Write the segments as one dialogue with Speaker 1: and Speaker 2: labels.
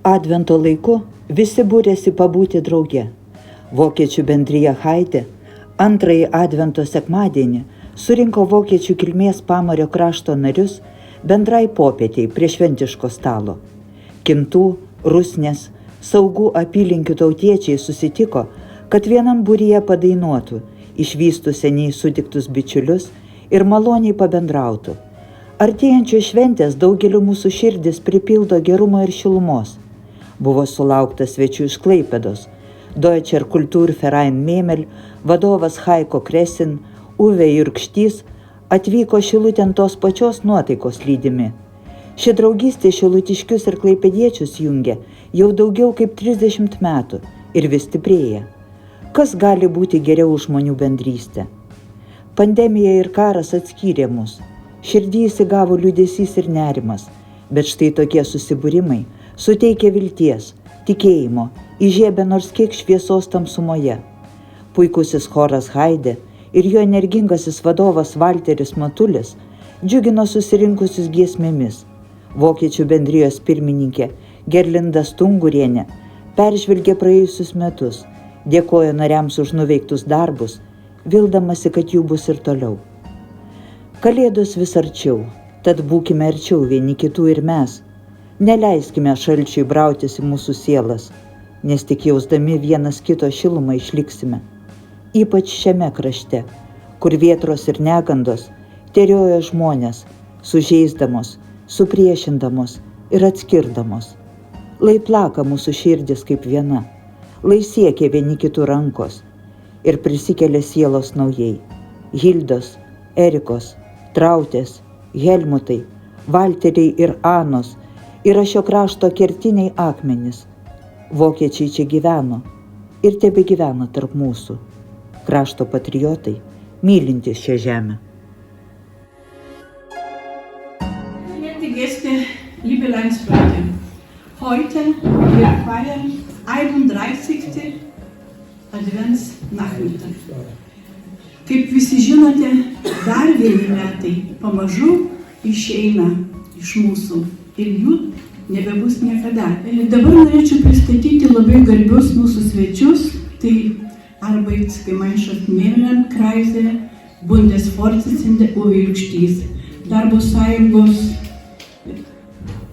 Speaker 1: Advento laiku visi būrėsi pabūti drauge. Vokiečių bendrija Haidė antrąjį Advento sekmadienį surinko vokiečių kilmės Pamario krašto narius bendrai popietei prie šventiško stalo. Kintų, Rusnės, Saugų apylinkių tautiečiai susitiko, kad vienam būryje padainuotų, išvystų seniai sutiktus bičiulius ir maloniai pabendrautų. Artėjančios šventės daugeliu mūsų širdis pripildo gerumo ir šilumos. Buvo sulaukta svečių iš Klaipėdos, Deutscher Kulturverein Memel, vadovas Haiko Kresin, Uwe Jurkštys atvyko Šilutėn tos pačios nuotaikos lydimi. Ši draugystė šilutiškius ir klaipėdiečius jungia jau daugiau kaip 30 metų ir vis stiprėja. Kas gali būti geriau už žmonių bendrystę? Pandemija ir karas atskyrė mus. Širdį įsigavo liūdesys ir nerimas, bet štai tokie susibūrimai suteikia vilties, tikėjimo, įžiebia nors kiek šviesos tamsumoje. Puikusis choras Haidė ir jo energingasis vadovas Valteris Matulis džiugino susirinkusius giesmėmis. Vokiečių bendrijos pirmininkė Gerlinda Stungurienė peržvelgė praėjusius metus, dėkojo nariams už nuveiktus darbus, vildamasi, kad jų bus ir toliau. Kalėdos vis arčiau, tad būkime arčiau vieni kitų ir mes. Neleiskime šalčiui brautis į mūsų sielas, nes tik jausdami vienas kito šilumą išliksime. Ypač šiame krašte, kur vėtros ir negandos teriojo žmonės, sužeisdamos, supriešindamos ir atskirdamos. Lai plaka mūsų širdis kaip viena, lai siekia vieni kitų rankos ir prisikelia sielos naujai. Hildos, Erikos, Trautės, Helmutai, Valteriai ir Anos yra šio krašto kertiniai akmenys. Vokiečiai čia gyveno ir tebegyvena tarp mūsų. Krašto patriotai, mylintys šią žemę.
Speaker 2: Verehrte Gäste, liebe Landsleute, heute wir feiern 31. Adventsnachmittag. Kaip visi žinote, dar vieni metai pamažu išeina iš mūsų ir jų nebebus niekada. Dabar norėčiau pristatyti labai garbius mūsų svečius. Tai Arbeitsgemeinschaft Memel-Kreise, Bundesvorsitzende Uwe Jurkštys, Darbo sąjungos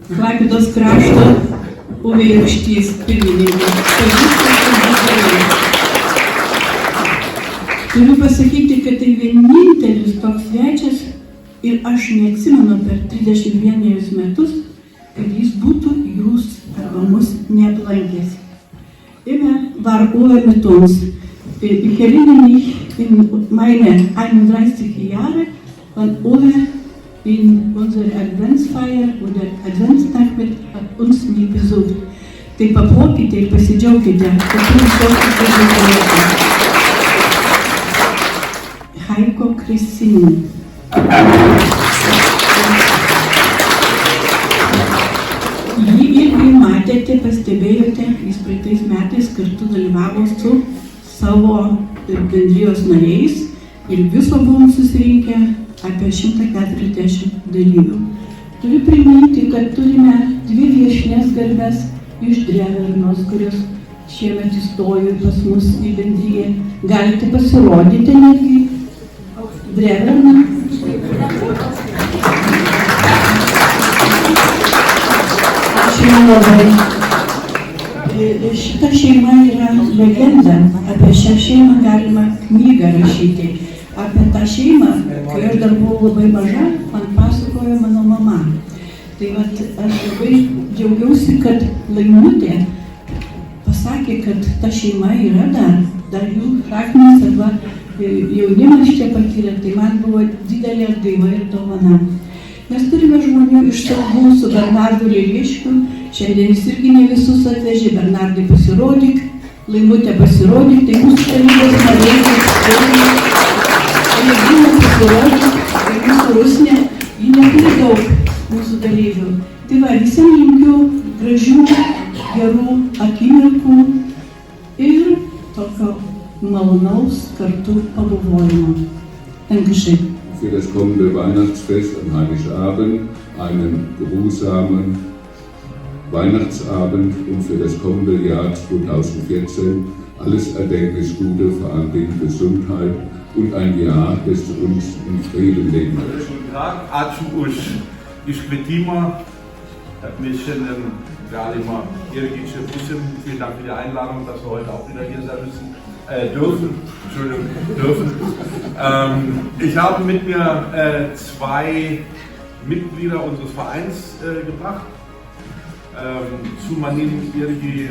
Speaker 2: Klaipėdos krašto Uwe Jurkštys pirmininkas. Turiu pasakyti, kad tai vienintelis toks svečias ir aš neatsimenu per 31 metus, kad jis būtų jūs arba mus neaplankęs. Immer war Uwe mit uns. Ich erinnere mich in meine 31 Jahre, wann Uwe in unserer Adventsfeier oder Adventsnachmittag hat uns nie besucht. Tai paplokite ir pasidžiaukite, kad jūs tokį Haiko Kresin. Jį irgi matėte, pastebėjote, jis praeitais metais kartu dalyvavo su savo bendrijos nariais ir viso buvom susirinkę apie 140 dalyvių. Turiu priminti, kad turime 2 viešnės garbes iš Drevernos, kurios šiemet įstojo pas mus į bendriją. Galite pasirodyti netgi Dreverną. Šita šeima yra legenda. Apie šią šeimą galima knygą rašyti. Apie tą šeimą, kai aš dar buvau labai maža, man pasakojo mano mama. Tai vat, aš labai džiaugiausi, kad Laimutė pasakė, kad ta šeima yra dar jų šaknis arba jaunimas čia patyrė. Tai man buvo didelė atgaiva ir dovana. Mes turime žmonių iš Saugų su Bernardu Lėliškiu. Šiandien jis irgi ne visus atvežė. Bernardai pasirodyk, Laimutė pasirodyk, tai mūsų tarybos nariai. Jėgūna pasirodyk, tai mūsų Rusnė, ji neturi daug mūsų dalyvių. Tai va, visiems linkiu gražių, gerų akimirkų ir tokio malonaus kartu pabuvojimo. Dankeschön.
Speaker 3: Für das kommende Weihnachtsfest am Heiligabend einen geruhsamen Weihnachtsabend und für das kommende Jahr 2014 alles erdenklich Gute, vor allem Gesundheit und ein Jahr, das uns in Frieden leben wird.
Speaker 4: Guten Tag, ačiū už iškvietimą, kad wir šiandien galima irgi čia būsim. Vielen Dank für die Einladung, dass wir heute auch wieder hier sein müssen. Dürfen. Ich habe mit mir zwei Mitglieder unseres Vereins gebracht. Su manim irgi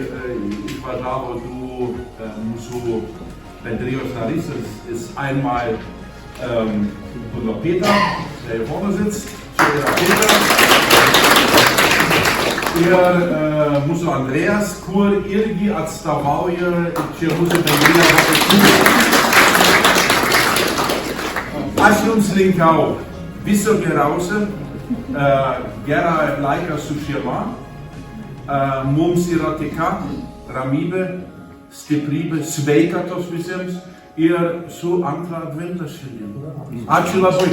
Speaker 4: išvažiavo du mūsų bendrijos narys, ist einmal unser Peter, der hier vorne sitzt. Ir mūsų Andrejas, kur irgi atstovauja čia mūsų bendriją. Aš jums linkiau viso geriausio, gerą laiką su šeima. Mums yra taika, ramybė, stiprybė, sveikatos visiems ir su antrą adventą šiandien. Ačiū labai.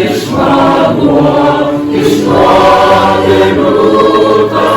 Speaker 5: Išvaduo, išduoti brūtą